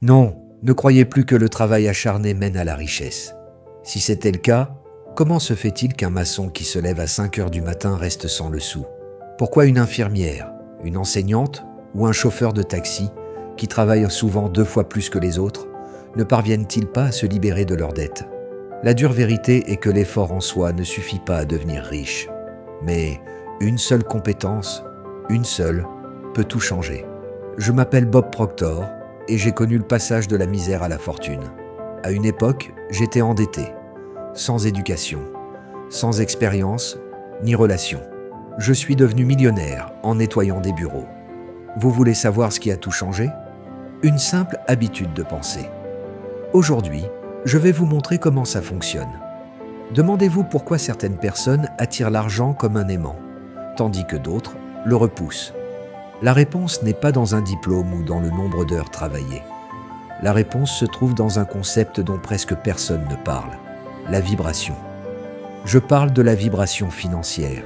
Non, ne croyez plus que le travail acharné mène à la richesse. Si c'était le cas, comment se fait-il qu'un maçon qui se lève à 5 heures du matin reste sans le sou? Pourquoi une infirmière, une enseignante ou un chauffeur de taxi, qui travaillent souvent 2 fois plus que les autres, ne parviennent-ils pas à se libérer de leurs dettes? La dure vérité est que l'effort en soi ne suffit pas à devenir riche. Mais une seule compétence, une seule, peut tout changer. Je m'appelle Bob Proctor et j'ai connu le passage de la misère à la fortune. À une époque, j'étais endetté, sans éducation, sans expérience ni relation. Je suis devenu millionnaire en nettoyant des bureaux. Vous voulez savoir ce qui a tout changé? Une simple habitude de penser. Aujourd'hui, je vais vous montrer comment ça fonctionne. Demandez-vous pourquoi certaines personnes attirent l'argent comme un aimant, tandis que d'autres le repoussent. La réponse n'est pas dans un diplôme ou dans le nombre d'heures travaillées. La réponse se trouve dans un concept dont presque personne ne parle, la vibration. Je parle de la vibration financière.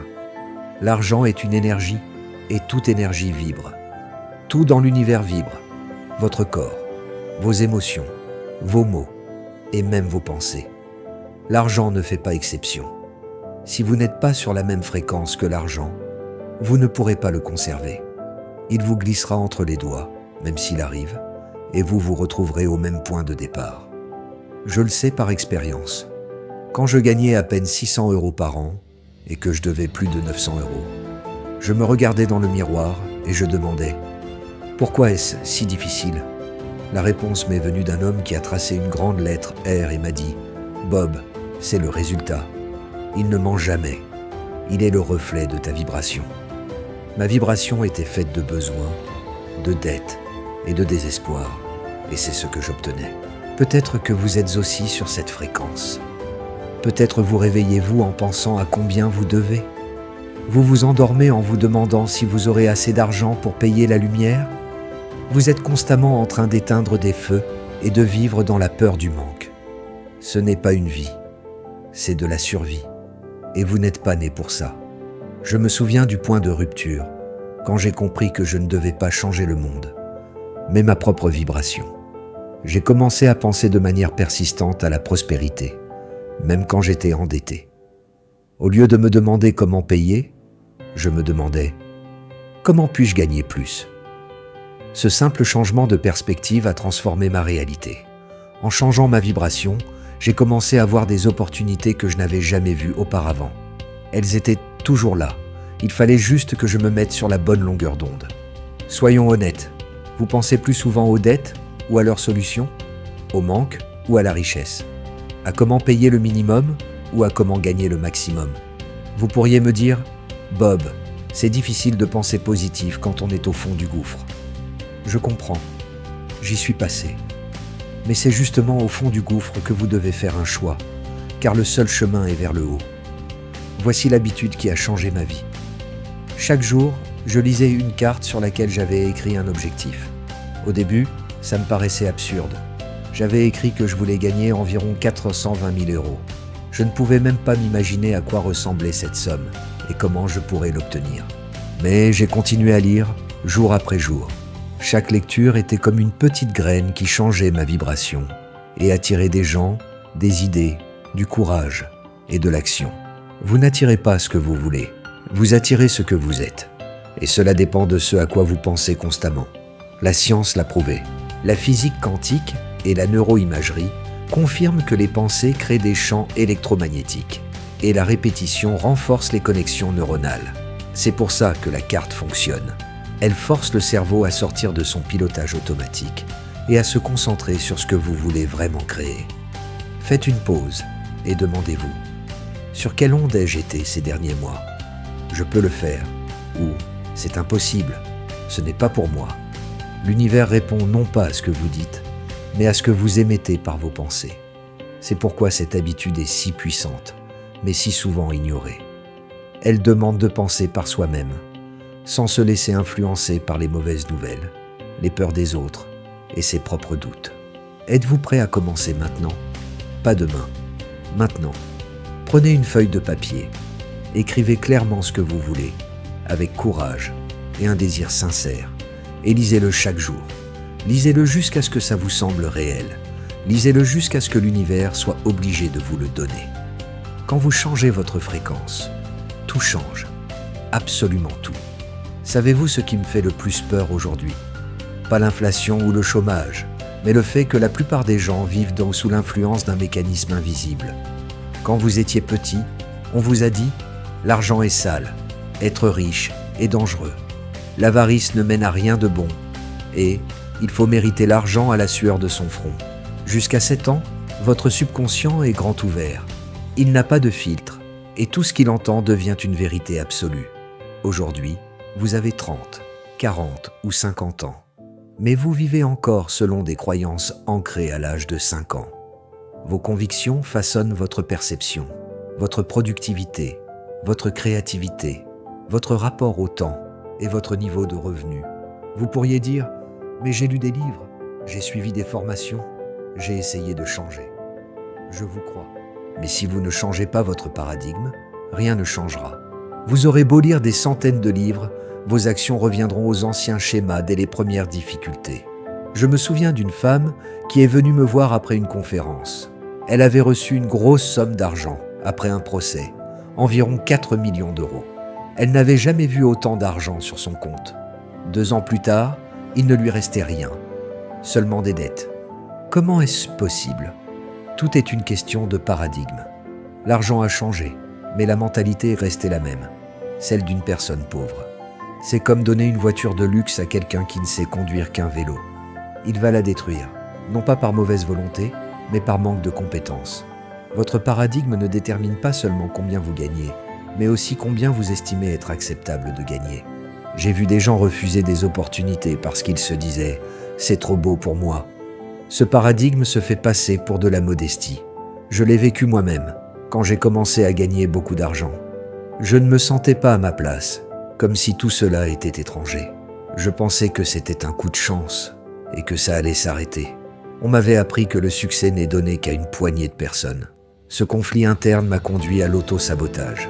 L'argent est une énergie et toute énergie vibre. Tout dans l'univers vibre. Votre corps, vos émotions, vos mots et même vos pensées. L'argent ne fait pas exception. Si vous n'êtes pas sur la même fréquence que l'argent, vous ne pourrez pas le conserver. Il vous glissera entre les doigts, même s'il arrive, et vous vous retrouverez au même point de départ. Je le sais par expérience. Quand je gagnais à peine 600 € par an et que je devais plus de 900 €, je me regardais dans le miroir et je demandais « Pourquoi est-ce si difficile ?» La réponse m'est venue d'un homme qui a tracé une grande lettre R et m'a dit « Bob, c'est le résultat. Il ne ment jamais. Il est le reflet de ta vibration. » Ma vibration était faite de besoins, de dettes et de désespoir, et c'est ce que j'obtenais. Peut-être que vous êtes aussi sur cette fréquence. Peut-être vous réveillez-vous en pensant à combien vous devez. Vous vous endormez en vous demandant si vous aurez assez d'argent pour payer la lumière. Vous êtes constamment en train d'éteindre des feux et de vivre dans la peur du manque. Ce n'est pas une vie, c'est de la survie. Et vous n'êtes pas né pour ça. Je me souviens du point de rupture, quand j'ai compris que je ne devais pas changer le monde, mais ma propre vibration. J'ai commencé à penser de manière persistante à la prospérité, même quand j'étais endetté. Au lieu de me demander comment payer, je me demandais « Comment puis-je gagner plus ?» Ce simple changement de perspective a transformé ma réalité. En changeant ma vibration, j'ai commencé à voir des opportunités que je n'avais jamais vues auparavant. Elles étaient toujours là. Il fallait juste que je me mette sur la bonne longueur d'onde. Soyons honnêtes, vous pensez plus souvent aux dettes ou à leurs solutions, au manque ou à la richesse, à comment payer le minimum ou à comment gagner le maximum. Vous pourriez me dire « Bob, c'est difficile de penser positif quand on est au fond du gouffre. » Je comprends, j'y suis passé. Mais c'est justement au fond du gouffre que vous devez faire un choix, car le seul chemin est vers le haut. Voici l'habitude qui a changé ma vie. Chaque jour, je lisais une carte sur laquelle j'avais écrit un objectif. Au début, ça me paraissait absurde. J'avais écrit que je voulais gagner environ 420 000 €. Je ne pouvais même pas m'imaginer à quoi ressemblait cette somme et comment je pourrais l'obtenir. Mais j'ai continué à lire, jour après jour. Chaque lecture était comme une petite graine qui changeait ma vibration et attirait des gens, des idées, du courage et de l'action. Vous n'attirez pas ce que vous voulez, vous attirez ce que vous êtes. Et cela dépend de ce à quoi vous pensez constamment. La science l'a prouvé. La physique quantique et la neuroimagerie confirment que les pensées créent des champs électromagnétiques et la répétition renforce les connexions neuronales. C'est pour ça que la carte fonctionne. Elle force le cerveau à sortir de son pilotage automatique et à se concentrer sur ce que vous voulez vraiment créer. Faites une pause et demandez-vous « Sur quelle onde ai-je été ces derniers mois ? Je peux le faire » ou « C'est impossible, ce n'est pas pour moi ». L'univers répond non pas à ce que vous dites, mais à ce que vous émettez par vos pensées. C'est pourquoi cette habitude est si puissante, mais si souvent ignorée. Elle demande de penser par soi-même, sans se laisser influencer par les mauvaises nouvelles, les peurs des autres et ses propres doutes. Êtes-vous prêt à commencer maintenant? Pas demain, maintenant. Prenez une feuille de papier, écrivez clairement ce que vous voulez, avec courage et un désir sincère, et lisez-le chaque jour. Lisez-le jusqu'à ce que ça vous semble réel. Lisez-le jusqu'à ce que l'univers soit obligé de vous le donner. Quand vous changez votre fréquence, tout change. Absolument tout. Savez-vous ce qui me fait le plus peur aujourd'hui? Pas l'inflation ou le chômage, mais le fait que la plupart des gens vivent donc sous l'influence d'un mécanisme invisible. Quand vous étiez petit, on vous a dit « l'argent est sale, être riche est dangereux, l'avarice ne mène à rien de bon et il faut mériter l'argent à la sueur de son front ». Jusqu'à 7 ans, votre subconscient est grand ouvert. Il n'a pas de filtre et tout ce qu'il entend devient une vérité absolue. Aujourd'hui, vous avez 30, 40 ou 50 ans. Mais vous vivez encore selon des croyances ancrées à l'âge de 5 ans. Vos convictions façonnent votre perception, votre productivité, votre créativité, votre rapport au temps et votre niveau de revenu. Vous pourriez dire « mais j'ai lu des livres, j'ai suivi des formations, j'ai essayé de changer. » Je vous crois. Mais si vous ne changez pas votre paradigme, rien ne changera. Vous aurez beau lire des centaines de livres, vos actions reviendront aux anciens schémas dès les premières difficultés. Je me souviens d'une femme qui est venue me voir après une conférence. Elle avait reçu une grosse somme d'argent après un procès, environ 4 millions d'euros. Elle n'avait jamais vu autant d'argent sur son compte. 2 ans plus tard, il ne lui restait rien, seulement des dettes. Comment est-ce possible? Tout est une question de paradigme. L'argent a changé, mais la mentalité est restée la même, celle d'une personne pauvre. C'est comme donner une voiture de luxe à quelqu'un qui ne sait conduire qu'un vélo. Il va la détruire, non pas par mauvaise volonté, mais par manque de compétences. Votre paradigme ne détermine pas seulement combien vous gagnez, mais aussi combien vous estimez être acceptable de gagner. J'ai vu des gens refuser des opportunités parce qu'ils se disaient « c'est trop beau pour moi ». Ce paradigme se fait passer pour de la modestie. Je l'ai vécu moi-même, quand j'ai commencé à gagner beaucoup d'argent. Je ne me sentais pas à ma place, comme si tout cela était étranger. Je pensais que c'était un coup de chance et que ça allait s'arrêter. On m'avait appris que le succès n'est donné qu'à une poignée de personnes. Ce conflit interne m'a conduit à l'auto-sabotage.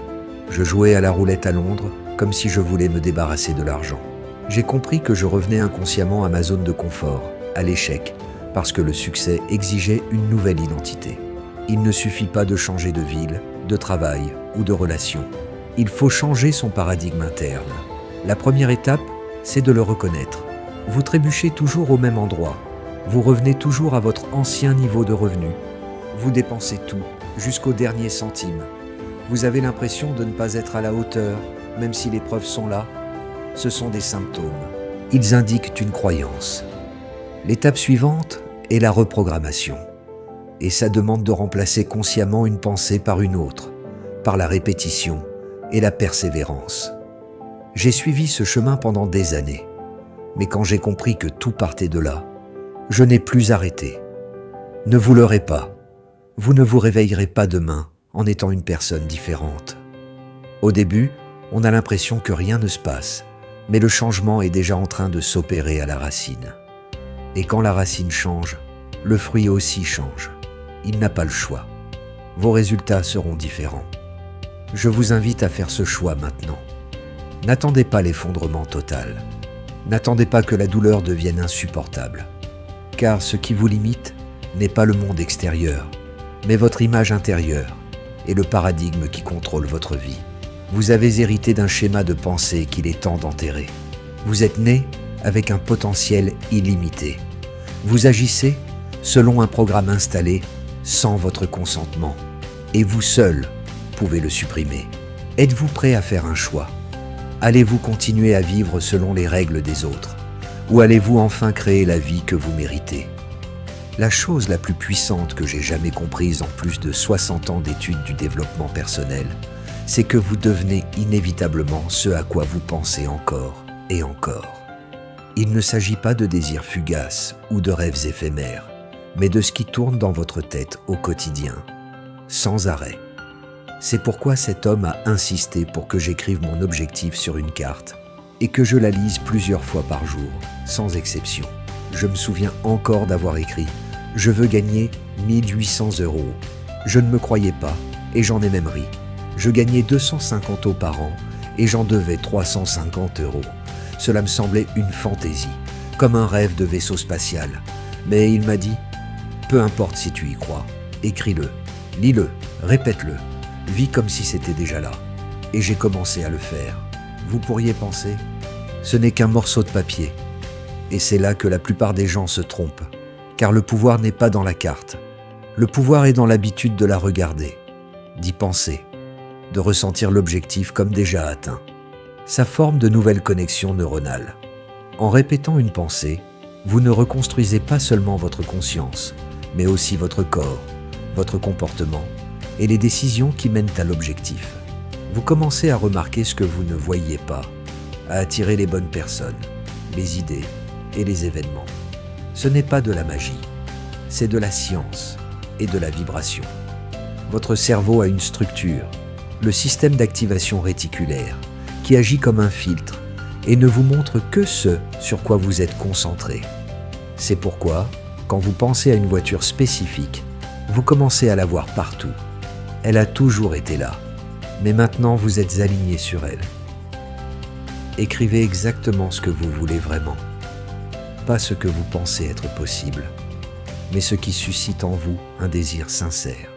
Je jouais à la roulette à Londres comme si je voulais me débarrasser de l'argent. J'ai compris que je revenais inconsciemment à ma zone de confort, à l'échec, parce que le succès exigeait une nouvelle identité. Il ne suffit pas de changer de ville, de travail ou de relation. Il faut changer son paradigme interne. La première étape, c'est de le reconnaître. Vous trébuchez toujours au même endroit. Vous revenez toujours à votre ancien niveau de revenu. Vous dépensez tout, jusqu'au dernier centime. Vous avez l'impression de ne pas être à la hauteur, même si les preuves sont là. Ce sont des symptômes. Ils indiquent une croyance. L'étape suivante est la reprogrammation. Et ça demande de remplacer consciemment une pensée par une autre, par la répétition et la persévérance. J'ai suivi ce chemin pendant des années. Mais quand j'ai compris que tout partait de là, je n'ai plus arrêté. Ne vous leurrez pas. Vous ne vous réveillerez pas demain en étant une personne différente. Au début, on a l'impression que rien ne se passe, mais le changement est déjà en train de s'opérer à la racine. Et quand la racine change, le fruit aussi change. Il n'a pas le choix. Vos résultats seront différents. Je vous invite à faire ce choix maintenant. N'attendez pas l'effondrement total. N'attendez pas que la douleur devienne insupportable. Car ce qui vous limite n'est pas le monde extérieur, mais votre image intérieure et le paradigme qui contrôle votre vie. Vous avez hérité d'un schéma de pensée qu'il est temps d'enterrer. Vous êtes né avec un potentiel illimité. Vous agissez selon un programme installé sans votre consentement. Et vous seul pouvez le supprimer. Êtes-vous prêt à faire un choix? Allez-vous continuer à vivre selon les règles des autres? Ou allez-vous enfin créer la vie que vous méritez? La chose la plus puissante que j'ai jamais comprise en plus de 60 ans d'études du développement personnel, c'est que vous devenez inévitablement ce à quoi vous pensez encore et encore. Il ne s'agit pas de désirs fugaces ou de rêves éphémères, mais de ce qui tourne dans votre tête au quotidien, sans arrêt. C'est pourquoi cet homme a insisté pour que j'écrive mon objectif sur une carte et que je la lise plusieurs fois par jour, sans exception. Je me souviens encore d'avoir écrit « Je veux gagner 1800 €. Je ne me croyais pas et j'en ai même ri. Je gagnais 250 € par an et j'en devais 350 €. Cela me semblait une fantaisie, comme un rêve de vaisseau spatial. Mais il m'a dit, peu importe si tu y crois, écris-le, lis-le, répète-le, vis comme si c'était déjà là. Et j'ai commencé à le faire. Vous pourriez penser, ce n'est qu'un morceau de papier. Et c'est là que la plupart des gens se trompent, car le pouvoir n'est pas dans la carte. Le pouvoir est dans l'habitude de la regarder, d'y penser, de ressentir l'objectif comme déjà atteint. Ça forme de nouvelles connexions neuronales. En répétant une pensée, vous ne reconstruisez pas seulement votre conscience, mais aussi votre corps, votre comportement et les décisions qui mènent à l'objectif. Vous commencez à remarquer ce que vous ne voyiez pas, à attirer les bonnes personnes, les idées et les événements. Ce n'est pas de la magie, c'est de la science et de la vibration. Votre cerveau a une structure, le système d'activation réticulaire, qui agit comme un filtre et ne vous montre que ce sur quoi vous êtes concentré. C'est pourquoi, quand vous pensez à une voiture spécifique, vous commencez à la voir partout. Elle a toujours été là, mais maintenant vous êtes aligné sur elle. Écrivez exactement ce que vous voulez vraiment. Pas ce que vous pensez être possible, mais ce qui suscite en vous un désir sincère.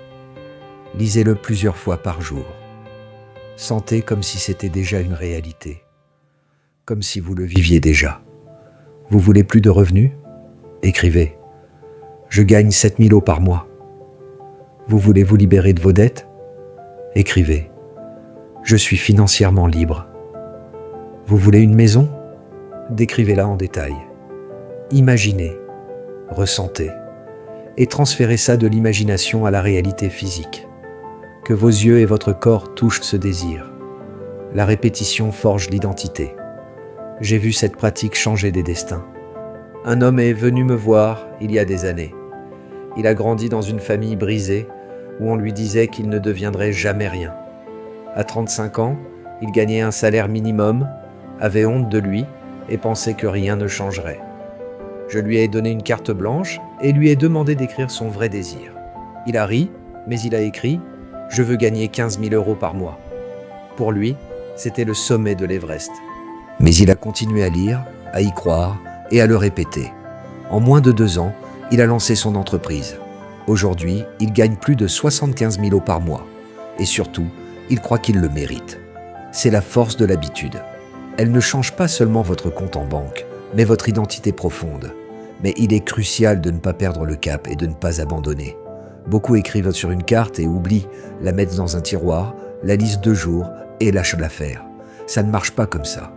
Lisez-le plusieurs fois par jour. Sentez comme si c'était déjà une réalité, comme si vous le viviez déjà. Vous voulez plus de revenus ? Écrivez « Je gagne 7 000 € par mois ». Vous voulez vous libérer de vos dettes ? Écrivez « Je suis financièrement libre ». Vous voulez une maison ? Décrivez-la en détail. Imaginez, ressentez et transférez ça de l'imagination à la réalité physique. Que vos yeux et votre corps touchent ce désir. La répétition forge l'identité. J'ai vu cette pratique changer des destins. Un homme est venu me voir il y a des années. Il a grandi dans une famille brisée où on lui disait qu'il ne deviendrait jamais rien. À 35 ans, il gagnait un salaire minimum, avait honte de lui et pensait que rien ne changerait. Je lui ai donné une carte blanche et lui ai demandé d'écrire son vrai désir. Il a ri, mais il a écrit « Je veux gagner 15 000 € par mois ». Pour lui, c'était le sommet de l'Everest. Mais il a continué à lire, à y croire et à le répéter. En moins de 2 ans, il a lancé son entreprise. Aujourd'hui, il gagne plus de 75 000 € par mois. Et surtout, il croit qu'il le mérite. C'est la force de l'habitude. Elle ne change pas seulement votre compte en banque, mais votre identité profonde. Mais il est crucial de ne pas perdre le cap et de ne pas abandonner. Beaucoup écrivent sur une carte et oublient, la mettent dans un tiroir, la lisent 2 jours et lâchent l'affaire. Ça ne marche pas comme ça.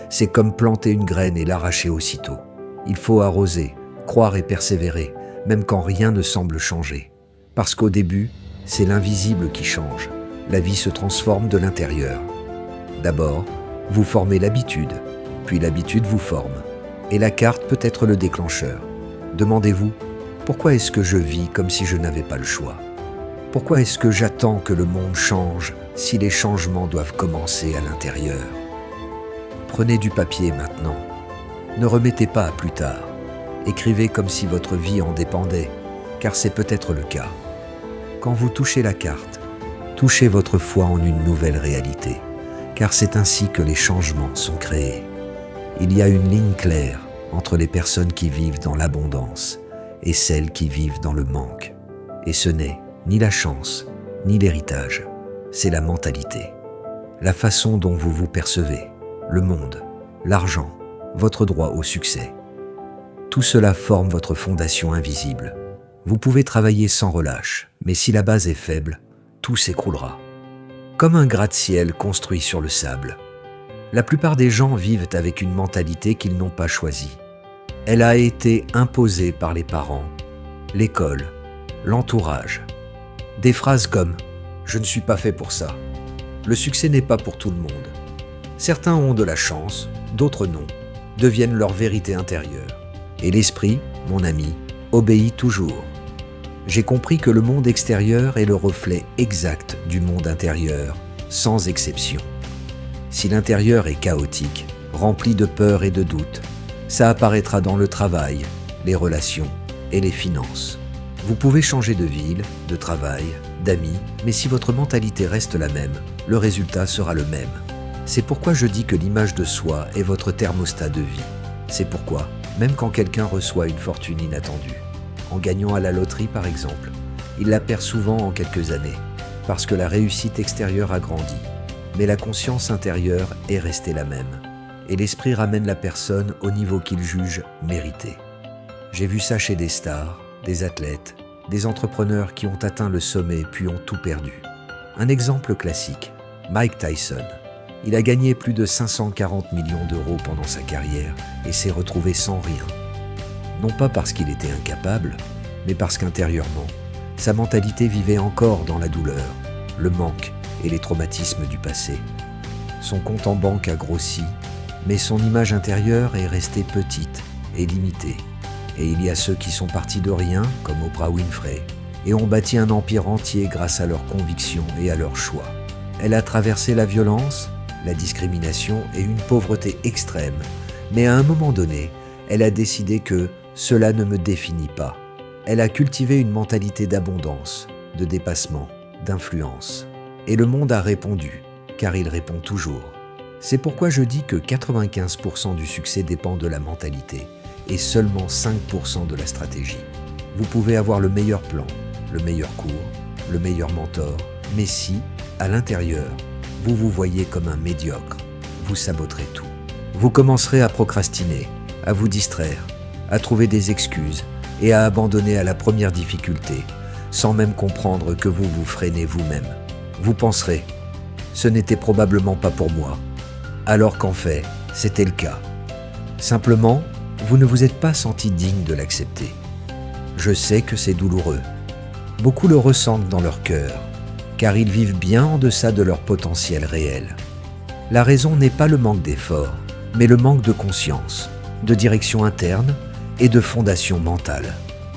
C'est comme planter une graine et l'arracher aussitôt. Il faut arroser, croire et persévérer, même quand rien ne semble changer. Parce qu'au début, c'est l'invisible qui change. La vie se transforme de l'intérieur. D'abord, vous formez l'habitude, puis l'habitude vous forme. Et la carte peut être le déclencheur. Demandez-vous, pourquoi est-ce que je vis comme si je n'avais pas le choix ? Pourquoi est-ce que j'attends que le monde change si les changements doivent commencer à l'intérieur ? Prenez du papier maintenant. Ne remettez pas à plus tard. Écrivez comme si votre vie en dépendait, car c'est peut-être le cas. Quand vous touchez la carte, touchez votre foi en une nouvelle réalité, car c'est ainsi que les changements sont créés. Il y a une ligne claire entre les personnes qui vivent dans l'abondance et celles qui vivent dans le manque. Et ce n'est ni la chance, ni l'héritage, c'est la mentalité. La façon dont vous vous percevez, le monde, l'argent, votre droit au succès. Tout cela forme votre fondation invisible. Vous pouvez travailler sans relâche, mais si la base est faible, tout s'écroulera. Comme un gratte-ciel construit sur le sable. La plupart des gens vivent avec une mentalité qu'ils n'ont pas choisie. Elle a été imposée par les parents, l'école, l'entourage. Des phrases comme « Je ne suis pas fait pour ça »,« Le succès n'est pas pour tout le monde ». Certains ont de la chance, d'autres non, deviennent leur vérité intérieure. Et l'esprit, mon ami, obéit toujours. J'ai compris que le monde extérieur est le reflet exact du monde intérieur, sans exception. Si l'intérieur est chaotique, rempli de peur et de doute, ça apparaîtra dans le travail, les relations et les finances. Vous pouvez changer de ville, de travail, d'amis, mais si votre mentalité reste la même, le résultat sera le même. C'est pourquoi je dis que l'image de soi est votre thermostat de vie. C'est pourquoi même quand quelqu'un reçoit une fortune inattendue. En gagnant à la loterie par exemple, il la perd souvent en quelques années, parce que la réussite extérieure a grandi, mais la conscience intérieure est restée la même, et l'esprit ramène la personne au niveau qu'il juge mérité. J'ai vu ça chez des stars, des athlètes, des entrepreneurs qui ont atteint le sommet puis ont tout perdu. Un exemple classique, Mike Tyson. Il a gagné plus de 540 millions d'euros pendant sa carrière et s'est retrouvé sans rien. Non pas parce qu'il était incapable, mais parce qu'intérieurement, sa mentalité vivait encore dans la douleur, le manque et les traumatismes du passé. Son compte en banque a grossi, mais son image intérieure est restée petite et limitée. Et il y a ceux qui sont partis de rien, comme Oprah Winfrey, et ont bâti un empire entier grâce à leurs convictions et à leurs choix. Elle a traversé la violence, la discrimination et une pauvreté extrême, mais à un moment donné, elle a décidé que cela ne me définit pas. Elle a cultivé une mentalité d'abondance, de dépassement, d'influence. Et le monde a répondu, car il répond toujours. C'est pourquoi je dis que 95% du succès dépend de la mentalité et seulement 5% de la stratégie. Vous pouvez avoir le meilleur plan, le meilleur cours, le meilleur mentor, mais si, à l'intérieur, vous vous voyez comme un médiocre, vous saboterez tout. Vous commencerez à procrastiner, à vous distraire, à trouver des excuses et à abandonner à la première difficulté, sans même comprendre que vous vous freinez vous-même. Vous penserez « ce n'était probablement pas pour moi », alors qu'en fait, c'était le cas. Simplement, vous ne vous êtes pas senti digne de l'accepter. Je sais que c'est douloureux. Beaucoup le ressentent dans leur cœur, car ils vivent bien en deçà de leur potentiel réel. La raison n'est pas le manque d'effort, mais le manque de conscience, de direction interne et de fondation mentale.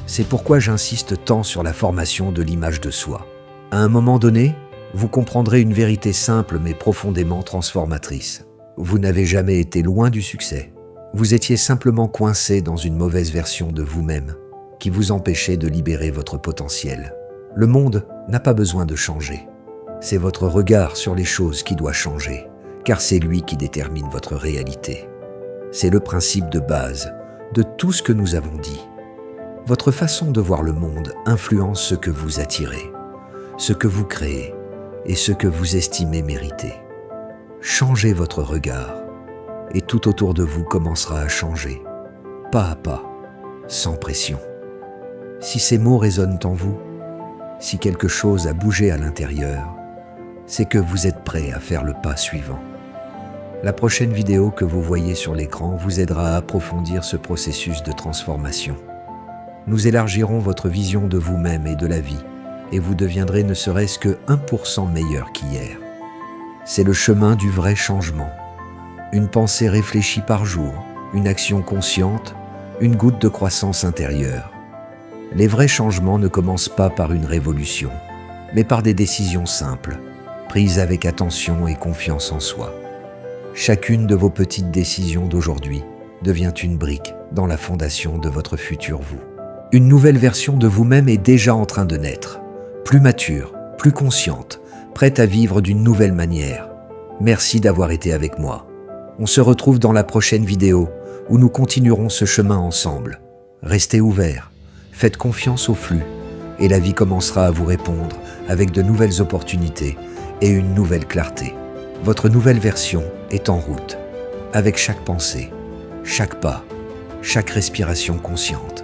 C'est pourquoi j'insiste tant sur la formation de l'image de soi. À un moment donné, vous comprendrez une vérité simple mais profondément transformatrice. Vous n'avez jamais été loin du succès. Vous étiez simplement coincé dans une mauvaise version de vous-même qui vous empêchait de libérer votre potentiel. Le monde n'a pas besoin de changer. C'est votre regard sur les choses qui doit changer, car c'est lui qui détermine votre réalité. C'est le principe de base de tout ce que nous avons dit. Votre façon de voir le monde influence ce que vous attirez, ce que vous créez et ce que vous estimez mériter. Changez votre regard et tout autour de vous commencera à changer, pas à pas, sans pression. Si ces mots résonnent en vous, si quelque chose a bougé à l'intérieur, c'est que vous êtes prêt à faire le pas suivant. La prochaine vidéo que vous voyez sur l'écran vous aidera à approfondir ce processus de transformation. Nous élargirons votre vision de vous-même et de la vie, et vous deviendrez ne serait-ce que 1% meilleur qu'hier. C'est le chemin du vrai changement. Une pensée réfléchie par jour, une action consciente, une goutte de croissance intérieure. Les vrais changements ne commencent pas par une révolution, mais par des décisions simples, prises avec attention et confiance en soi. Chacune de vos petites décisions d'aujourd'hui devient une brique dans la fondation de votre futur vous. Une nouvelle version de vous-même est déjà en train de naître, plus mature, plus consciente, prête à vivre d'une nouvelle manière. Merci d'avoir été avec moi. On se retrouve dans la prochaine vidéo où nous continuerons ce chemin ensemble. Restez ouverts, faites confiance au flux et la vie commencera à vous répondre avec de nouvelles opportunités et une nouvelle clarté. Votre nouvelle version est en route, avec chaque pensée, chaque pas, chaque respiration consciente.